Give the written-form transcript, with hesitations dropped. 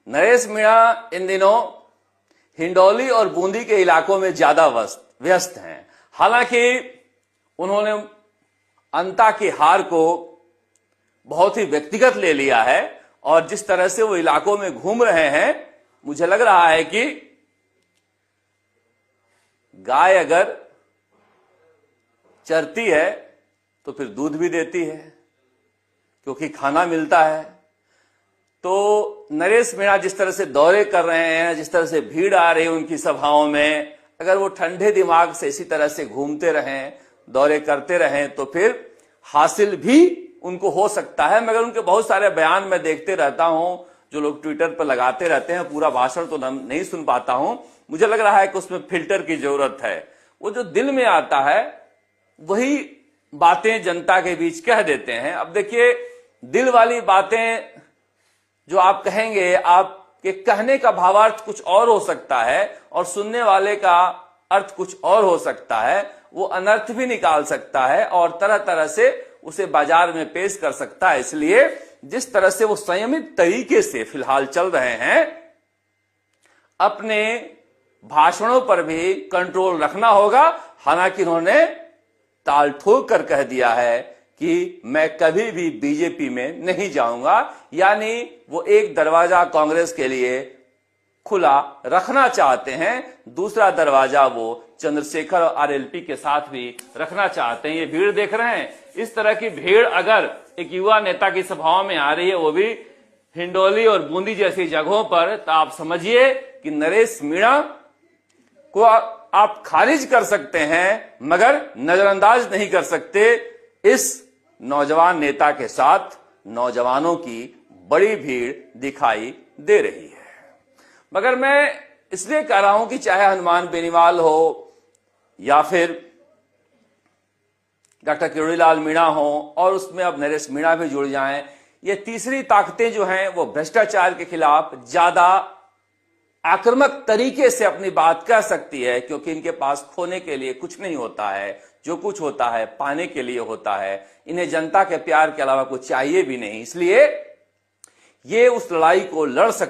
नरेश मीणा इन दिनों हिंडौली और बूंदी के इलाकों में ज्यादा व्यस्त हैं। हालांकि उन्होंने अंता की हार को बहुत ही व्यक्तिगत ले लिया है और जिस तरह से वो इलाकों में घूम रहे हैं, मुझे लग रहा है कि गाय अगर चरती है तो फिर दूध भी देती है, क्योंकि खाना मिलता है। तो नरेश मीणा जिस तरह से दौरे कर रहे हैं, जिस तरह से भीड़ आ रही है उनकी सभाओं में, अगर वो ठंडे दिमाग से इसी तरह से घूमते रहें, दौरे करते रहें, तो फिर हासिल भी उनको हो सकता है। मगर उनके बहुत सारे बयान मैं देखते रहता हूं, जो लोग ट्विटर पर लगाते रहते हैं, पूरा भाषण तो नहीं सुन पाता हूं। मुझे लग रहा है कि उसमें फिल्टर की जरूरत है। वो जो दिल में आता है वही बातें जनता के बीच कह देते हैं। अब देखिए, दिल वाली बातें जो आप कहेंगे, आपके कहने का भावार्थ कुछ और हो सकता है और सुनने वाले का अर्थ कुछ और हो सकता है। वो अनर्थ भी निकाल सकता है और तरह तरह से उसे बाजार में पेश कर सकता है। इसलिए जिस तरह से वो संयमित तरीके से फिलहाल चल रहे हैं, अपने भाषणों पर भी कंट्रोल रखना होगा। हालांकि उन्होंने ताल ठोक कर कह दिया है कि मैं कभी भी बीजेपी में नहीं जाऊंगा, यानी वो एक दरवाजा कांग्रेस के लिए खुला रखना चाहते हैं, दूसरा दरवाजा वो चंद्रशेखर और आरएलपी के साथ भी रखना चाहते हैं। ये भीड़ देख रहे हैं, इस तरह की भीड़ अगर एक युवा नेता की सभाओं में आ रही है, वो भी हिंडौली और बूंदी जैसी जगहों पर, तो आप समझिए कि नरेश मीणा को आप खारिज कर सकते हैं मगर नजरअंदाज नहीं कर सकते। इस नौजवान नेता के साथ नौजवानों की बड़ी भीड़ दिखाई दे रही है। मगर मैं इसलिए कह रहा हूं कि चाहे हनुमान बेनीवाल हो या फिर डॉक्टर किरोड़ीलाल मीणा हो और उसमें अब नरेश मीणा भी जुड़ जाएं, ये तीसरी ताकतें जो हैं वो भ्रष्टाचार के खिलाफ ज्यादा आक्रामक तरीके से अपनी बात कह सकती है, क्योंकि इनके पास खोने के लिए कुछ नहीं होता है। जो कुछ होता है पाने के लिए होता है। इन्हें जनता के प्यार के अलावा कुछ चाहिए भी नहीं। इसलिए ये उस लड़ाई को लड़ सकते